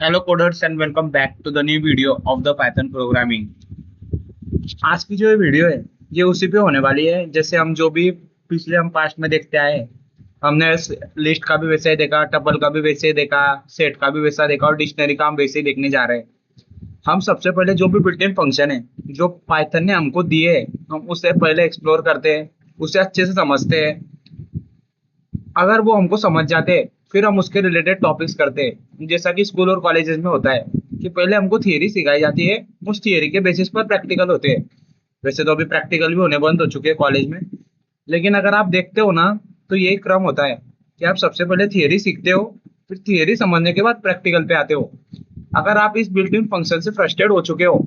Hello coders and welcome back to the new video of the Python programming। आज की जो ये video है ये उसी पे होने वाली है जैसे हम जो भी पिछले हम पास्ट में देखते आए। हमने लिस्ट का भी वैसे ही देखा, टपल का भी वैसे ही देखा, सेट का भी वैसा देखा और डिक्शनरी का हम वैसे ही देखने जा रहे हैं। हम सबसे पहले जो भी बिल्ट इन फंक्शन है जो पाइथन ने हमको दिए है हम उससे पहले एक्सप्लोर करते हैं, उसे अच्छे से समझते हैं। अगर वो हमको समझ जाते हैं फिर हम उसके रिलेटेड टॉपिक्स करते हैं, जैसा कि स्कूल और कॉलेजेस में होता है कि पहले हमको थियरी सिखाई जाती है, उस थियरी के बेसिस पर प्रैक्टिकल होते हैं। वैसे तो अभी प्रैक्टिकल भी होने बंद हो चुके हैं कॉलेज में, लेकिन अगर आप देखते हो ना तो यही क्रम होता है कि आप सबसे पहले थियरी सीखते हो, फिर थियरी समझने के बाद प्रैक्टिकल पे आते हो। अगर आप इस बिल्ट इन फंक्शन से फ्रस्ट्रेट हो चुके हो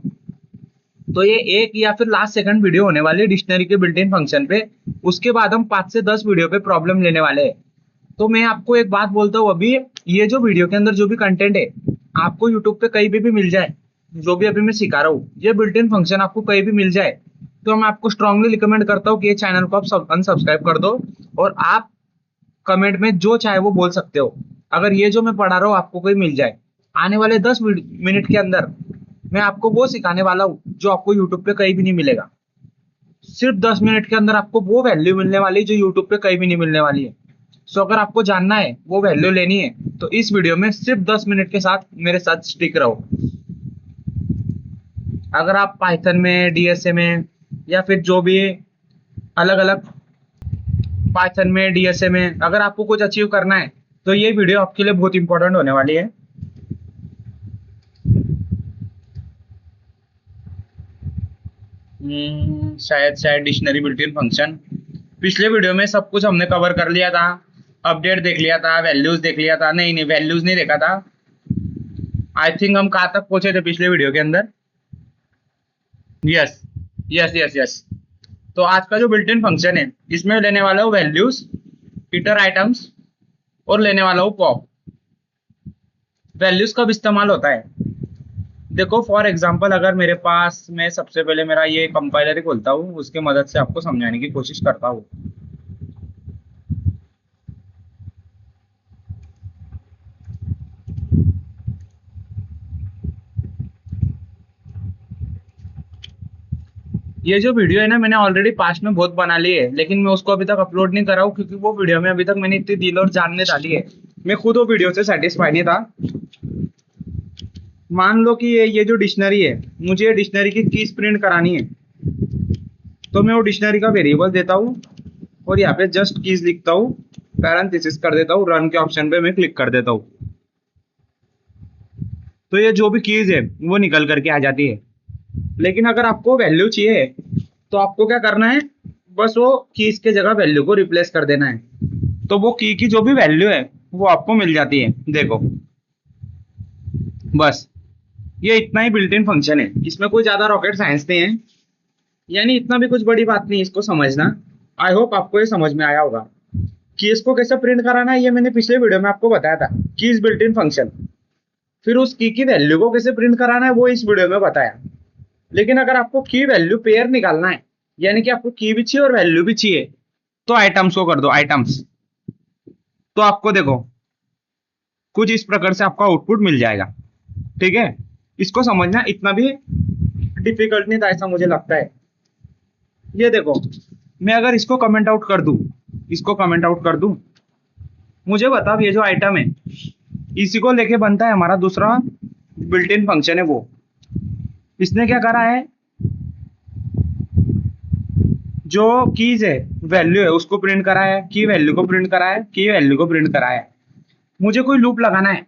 तो ये एक या फिर लास्ट सेकंड वीडियो होने वाली है डिक्शनरी के बिल्ट इन फंक्शन पे। उसके बाद हम 5 से 10 वीडियो पे प्रॉब्लम लेने वाले हैं। तो मैं आपको एक बात बोलता हूँ, अभी ये जो वीडियो के अंदर जो भी कंटेंट है आपको यूट्यूब पे कहीं भी मिल जाए, जो भी अभी मैं सिखा रहा हूँ ये बिल्ट इन फंक्शन आपको कहीं भी मिल जाए, तो मैं आपको स्ट्रांगली रिकमेंड करता हूँ कि ये चैनल को आप अनसब्सक्राइब कर दो और आप कमेंट में जो चाहे वो बोल सकते हो। अगर ये जो मैं पढ़ा रहा हूँ आपको कोई मिल जाए, आने वाले 10 मिनट के अंदर मैं आपको वो सिखाने वाला हूँ जो आपको यूट्यूब पे कहीं भी नहीं मिलेगा। सिर्फ 10 मिनट के अंदर आपको वो वैल्यू मिलने वाली है जो यूट्यूब पे कहीं भी नहीं मिलने वाली है। सो अगर आपको जानना है वो वैल्यू लेनी है तो इस वीडियो में सिर्फ 10 मिनट के साथ मेरे साथ स्टिक रहो। अगर आप पाइथन में, डीएसए में या फिर जो भी अलग अलग पाइथन में, डीएसए में अगर आपको कुछ अचीव करना है तो ये वीडियो आपके लिए बहुत इंपॉर्टेंट होने वाली है। शायद शायद डिक्शनरी बिल्ट इन फंक्शन पिछले वीडियो में सब कुछ हमने कवर कर लिया था। अपडेट देख लिया था, वैल्यूज देख लिया था, नहीं नहीं वैल्यूज नहीं देखा था। आई थिंक हम कहाँ तक पहुंचे थे पिछले वीडियो के अंदर। Yes yes yes yes. तो आज का जो बिल्ट इन फंक्शन है इसमें लेने वाला हूँ वैल्यूज, इटर आइटम्स और लेने वाला हूँ पॉप। वैल्यूज कब इस्तेमाल होता है देखो, फॉर एग्जाम्पल अगर मेरे पास, मैं सबसे पहले मेरा ये कंपाइलर ही खोलता हूँ, उसके मदद से आपको समझाने की कोशिश करता हूँ। ये जो वीडियो है ना मैंने ऑलरेडी पास्ट में बहुत बना ली है, लेकिन मैं उसको अभी तक अपलोड नहीं कर रहा हूँ क्योंकि वो वीडियो में अभी तक मैंने इतनी दिल और जान नहीं डाली है। मैं खुद वो वीडियो से सेटिस्फाई नहीं था। मान लो कि ये जो डिक्शनरी है मुझे डिक्शनरी की कीज प्रिंट करानी है, तो मैं वो डिक्शनरी का वेरिएबल देता हूँ और यहाँ पे जस्ट कीज लिखता हूँ, पैरेंथेसिस कर देता हूँ, रन के ऑप्शन पे मैं क्लिक कर देता हूँ, तो ये जो भी कीज है वो निकल करके आ जाती है। लेकिन अगर आपको वैल्यू चाहिए तो आपको क्या करना है, बस वो कीज के जगह वैल्यू को रिप्लेस कर देना है, तो वो की जो भी वैल्यू है वो आपको मिल जाती है। देखो बस ये इतना ही बिल्ट इन फंक्शन है, इसमें कोई ज्यादा रॉकेट साइंस नहीं है, यानी इतना भी कुछ बड़ी बात नहीं इसको समझना। आई होप आपको ये समझ में आया होगा कि इसको कैसे प्रिंट कराना है। ये मैंने पिछले वीडियो में आपको बताया था, कीज बिल्ट इन फंक्शन। फिर उस की वैल्यू को कैसे प्रिंट कराना है वो इस वीडियो में बताया। लेकिन अगर आपको की वैल्यू पेयर निकालना है, यानी कि आपको की भी चाहिए और वैल्यू भी चाहिए, तो आइटम्स को कर दो आइटम्स। तो आपको देखो कुछ इस प्रकार से आपका आउटपुट मिल जाएगा। ठीक है, इसको समझना इतना भी डिफिकल्ट नहीं था ऐसा मुझे लगता है। ये देखो, मैं अगर इसको कमेंट आउट कर दूं, इसको कमेंट आउट कर दूं, मुझे बता ये जो आइटम है इसी को लेके बनता है हमारा दूसरा बिल्ट इन फंक्शन है। वो इसने क्या करा है, जो कीज है वैल्यू है उसको प्रिंट करा है, की वैल्यू को प्रिंट करा है, की वैल्यू को प्रिंट करा है। मुझे कोई लूप लगाना है,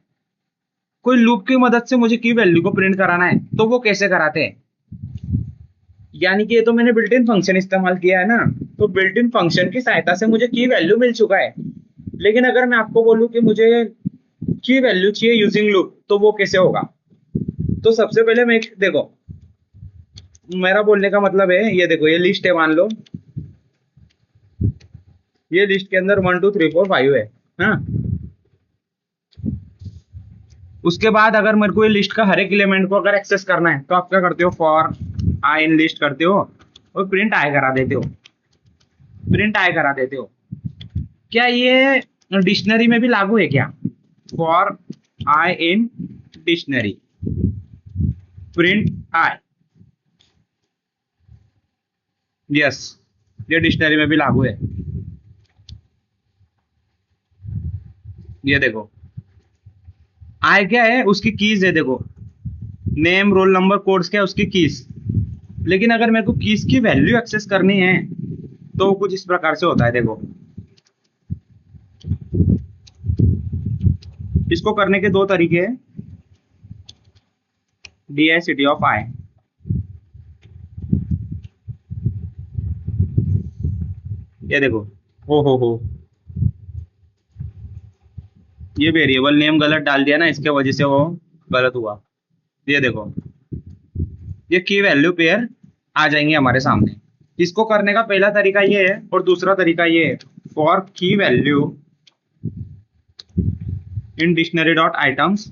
कोई लूप की मदद से मुझे की वैल्यू को प्रिंट कराना है, तो वो कैसे कराते हैं, यानी कि ये तो मैंने बिल्ट इन फंक्शन इस्तेमाल किया है ना, तो बिल्ट इन फंक्शन की सहायता से मुझे की वैल्यू मिल चुका है। लेकिन अगर मैं आपको बोलूं कि मुझे की वैल्यू चाहिए यूजिंग लूप, तो वो कैसे होगा। तो सबसे पहले मैं देखो, मेरा बोलने का मतलब है, ये देखो ये लिस्ट है, मान लो ये लिस्ट के अंदर 1 2 3 4 5 है। हाँ, उसके बाद अगर मेरे को ये लिस्ट का हर एक एलिमेंट को अगर एक्सेस करना है तो आप क्या करते हो, फॉर आई इन लिस्ट करते हो और प्रिंट आई करा देते हो, प्रिंट आई करा देते हो। क्या ये डिक्शनरी में भी लागू है क्या, for i in dictionary, print I. Yes, ये डिक्शनरी में भी लागू है। ये देखो आई क्या है, उसकी कीज है, देखो नेम रोल नंबर कोड्स क्या है, उसकी कीज। लेकिन अगर मेरे को कीज की वैल्यू एक्सेस करनी है तो कुछ इस प्रकार से होता है, देखो इसको करने के दो तरीके हैं, DI ऑफ आई। ये देखो, हो ये वेरिएबल नेम गलत डाल दिया ना, इसके वजह से वो गलत हुआ। ये देखो, ये की वैल्यू पेयर आ जाएंगे हमारे सामने। इसको करने का पहला तरीका ये है, और दूसरा तरीका ये है, for key value in dictionary dot items.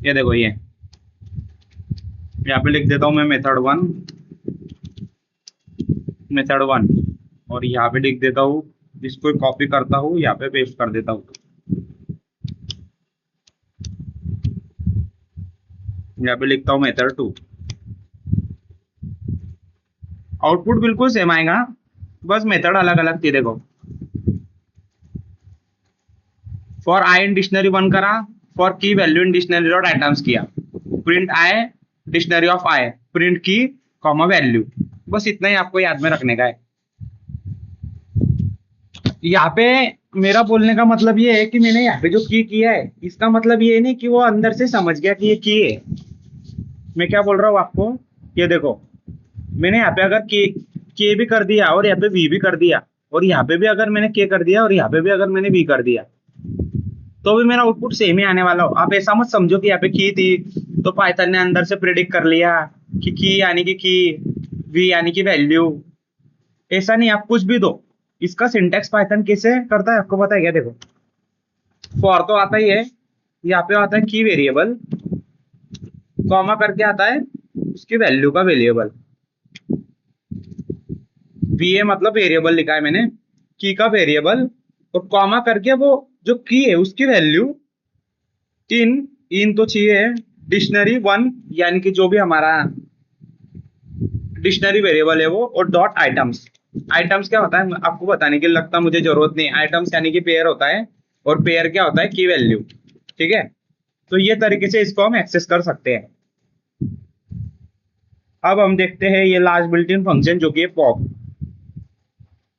ये देखो, ये यहाँ पे लिख देता हूं मैं मेथड वन, और यहाँ पे लिख देता हूँ, इसको कॉपी करता हूँ, यहाँ पे पेस्ट कर देता हूँ। यहाँ पे लिखता हूँ मेथड टू। आउटपुट बिल्कुल सेम आएगा, बस मेथड अलग अलग थी। देखो for i in dictionary one करा, for key value in dictionary dot items किया, print i dictionary of i, print key comma value. बस इतना ही आपको याद में रखने का है। यहाँ पे मेरा बोलने का मतलब ये है कि मैंने यहाँ पे जो की किया है, इसका मतलब ये नहीं कि वो अंदर से समझ गया कि ये की है। मैं क्या बोल रहा हूँ आपको, ये देखो मैंने यहाँ पे अगर के भी कर दिया, और यहाँ पे वी भी कर दिया, और यहाँ पे भी अगर मैंने के कर दिया, और यहाँ पे भी अगर मैंने वी कर दिया, तो भी मेरा आउटपुट सेम ही आने वाला हो। आप ऐसा मत समझो कि यहाँ पे की थी तो पाइथन ने अंदर से प्रिडिक्ट कर लिया कि की यानी कि की, वी यानी कि वैल्यू। ऐसा नहीं, आप कुछ भी दो। इसका सिंटेक्स पाइथन कैसे करता है आपको पता है क्या? देखो फॉर तो आता ही है, यहाँ पे आता है की वेरिएबल, कॉमा करके आता है उसकी वैल्यू का वेरिएबल। वी मतलब वेरिएबल लिखा है मैंने, की का वेरिएबल, और कॉमा करके वो जो की है उसकी वैल्यू इन तो चाहिए डिक्शनरी वन, यानी कि जो भी हमारा डिक्शनरी वेरिएबल है वो, और डॉट आइटम्स। आइटम्स क्या होता है आपको बताने की लगता मुझे जरूरत नहीं। आइटम्स यानी कि पेयर होता है, और पेयर क्या होता है, की वैल्यू। ठीक है, तो ये तरीके से इसको हम एक्सेस कर सकते हैं। अब हम देखते हैं ये लास्ट बिल्ट इन फंक्शन जो कि पॉप।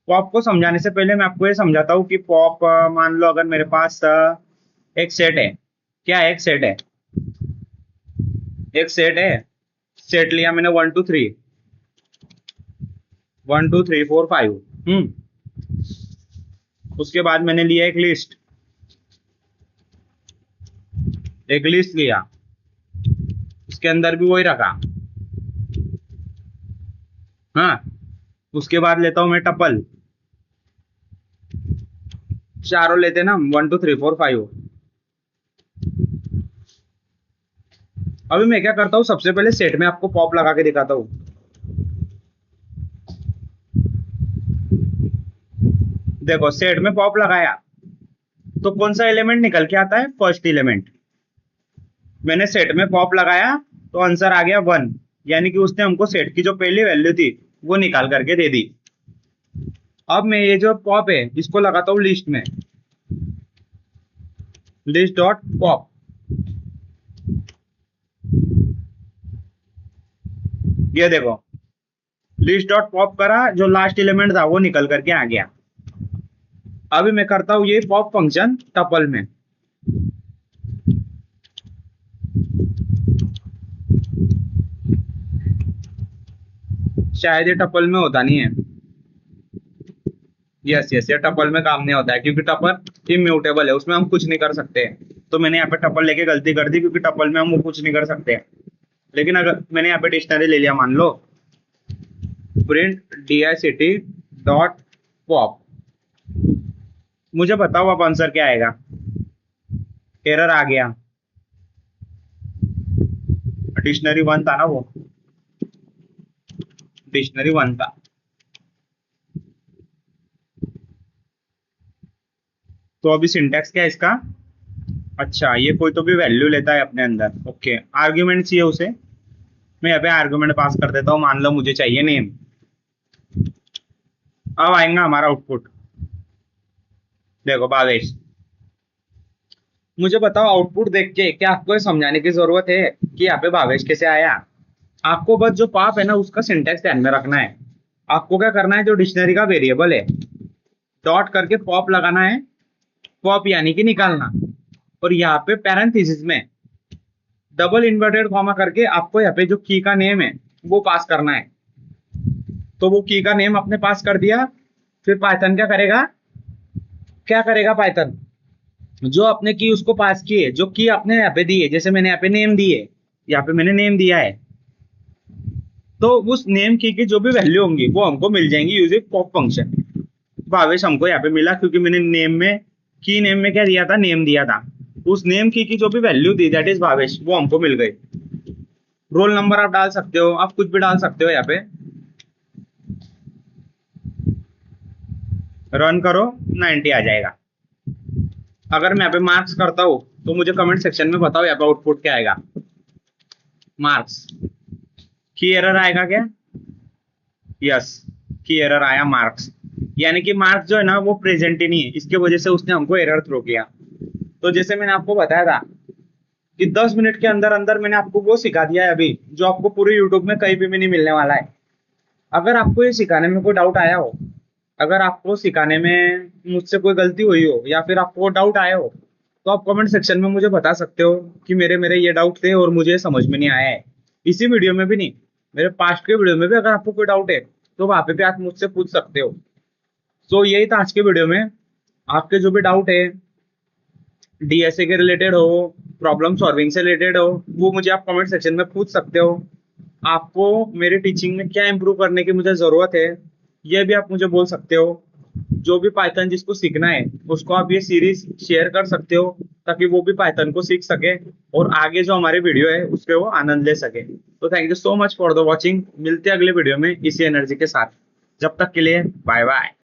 पॉप को समझाने से पहले मैं आपको ये समझाता हूँ कि पॉप, मान लो अगर मेरे पास एक सेट है, क्या है, एक सेट है, एक सेट है, सेट लिया मैंने 1 2 3, 1 2 3 4 5। उसके बाद मैंने लिया एक लिस्ट, एक लिस्ट लिया, उसके अंदर भी वही रखा। हाँ, उसके बाद लेता हूं मैं टपल, चारों लेते ना, 1 2 3 4 5। अभी मैं क्या करता हूँ, सबसे पहले सेट में आपको पॉप लगा के दिखाता हूँ। देखो सेट में पॉप लगाया तो कौन सा एलिमेंट निकल के आता है, फर्स्ट एलिमेंट। मैंने सेट में पॉप लगाया तो आंसर आ गया 1, यानी कि उसने हमको सेट की जो पहली वैल्यू थी वो निकाल करके दे दी। अब मैं ये जो पॉप है इसको लगाता हूँ लिस्ट में, लिस्ट डॉट पॉप। ये देखो लिस्ट डॉट पॉप करा, जो लास्ट एलिमेंट था वो निकल करके आ गया। अभी मैं करता हूं ये पॉप फंक्शन टपल में। शायद ये टपल में होता नहीं है। यस यस, ये टपल में काम नहीं होता है, क्योंकि टपल इम्यूटेबल है, उसमें हम कुछ नहीं कर सकते। तो मैंने यहाँ पे टपल लेके गलती कर दी, क्योंकि टपल में हम वो कुछ नहीं कर सकते। लेकिन अगर मैंने यहाँ पे डिक्शनरी ले लिया, मान लो प्रिंट DICT डॉट पॉप, मुझे बताओ अब आंसर क्या आएगा। एरर आ गया, डिक्शनरी वन था ना, वो डिक्शनरी वन था। तो अभी सिंटैक्स क्या है इसका? अच्छा, ये कोई तो भी वैल्यू लेता है अपने अंदर। ओके, आर्ग्यूमेंट चाहिए उसे। मैं यहाँ पे आर्ग्यूमेंट पास कर देता हूँ। मान लो मुझे चाहिए नेम। अब आएगा हमारा आउटपुट। देखो भावेश, मुझे बताओ आउटपुट देख के क्या आपको ये समझाने की जरूरत है कि यहाँ पे भावेश कैसे आया? आपको बस जो पाप है ना उसका सिंटैक्स ध्यान में रखना है। आपको क्या करना है, जो डिक्शनरी का वेरिएबल है डॉट करके पॉप लगाना है। पॉप यानी कि निकालना। और यहाँ पे पैरेंथेसिस में डबल इन्वर्टेड कॉमा करके आपको यहाँ पे जो की का नेम है वो पास करना है। तो वो की का नेम आपने पास कर दिया। फिर पाइथन क्या करेगा? क्या करेगा पाइथन? जो आपने की उसको पास किए, जो की आपने यहाँ पे दी है, जैसे मैंने यहाँ पे नेम दी है, यहाँ पे मैंने नेम दिया है, तो उस नेम की जो भी वैल्यू होंगी वो हमको मिल जाएंगी यूजिंग पॉप फंक्शन। भावेश हमको यहाँ पे मिला क्योंकि मैंने नेम में की नेम में क्या दिया था? नेम दिया था। उस नेम की जो भी value the that is Bhavesh, वो हमको मिल गई। रोल नंबर आप डाल सकते हो, आप कुछ भी डाल सकते हो। यहाँ पे रन करो, 90 आ जाएगा। अगर मैं यहाँ पे मार्क्स करता हूँ तो मुझे कमेंट सेक्शन में बताओ यहाँ पे आउटपुट क्या आएगा। मार्क्स की एरर आएगा क्या? यस, की एरर आया मार्क्स। यानी कि मार्क्स जो है ना वो प्रेजेंट ही नहीं है, इसके वजह से उसने हमको एरर थ्रो किया। तो जैसे मैंने आपको बताया था कि 10 मिनट के अंदर अंदर मैंने आपको वो सिखा दिया है अभी, जो आपको पूरे यूट्यूब में कहीं भी नहीं मिलने वाला है। अगर आपको ये सिखाने में कोई डाउट आया हो, अगर आपको सिखाने में मुझसे कोई गलती हुई हो या फिर आपको डाउट आया हो, तो आप कमेंट सेक्शन में मुझे बता सकते हो कि मेरे मेरे ये डाउट थे और मुझे समझ में नहीं आया है। इसी वीडियो में भी नहीं, मेरे पास्ट के वीडियो में भी अगर आपको कोई डाउट है तो वहां पे भी आप मुझसे पूछ सकते हो। तो यही था आज के वीडियो में। आपके जो भी डाउट है, डीएसए के रिलेटेड हो, प्रॉब्लम सॉल्विंग से रिलेटेड हो, वो मुझे आप कमेंट सेक्शन में पूछ सकते हो। आपको मेरे टीचिंग में क्या इंप्रूव करने की मुझे जरूरत है, ये भी आप मुझे बोल सकते हो। जो भी पाइथन जिसको सीखना है उसको आप ये सीरीज शेयर कर सकते हो, ताकि वो भी पाइथन को सीख सके और आगे जो हमारी वीडियो है उसके वो आनंद ले सके। तो thank you so much for the watching. मिलते हैं अगले वीडियो में इसी एनर्जी के साथ। जब तक के लिए बाय बाय।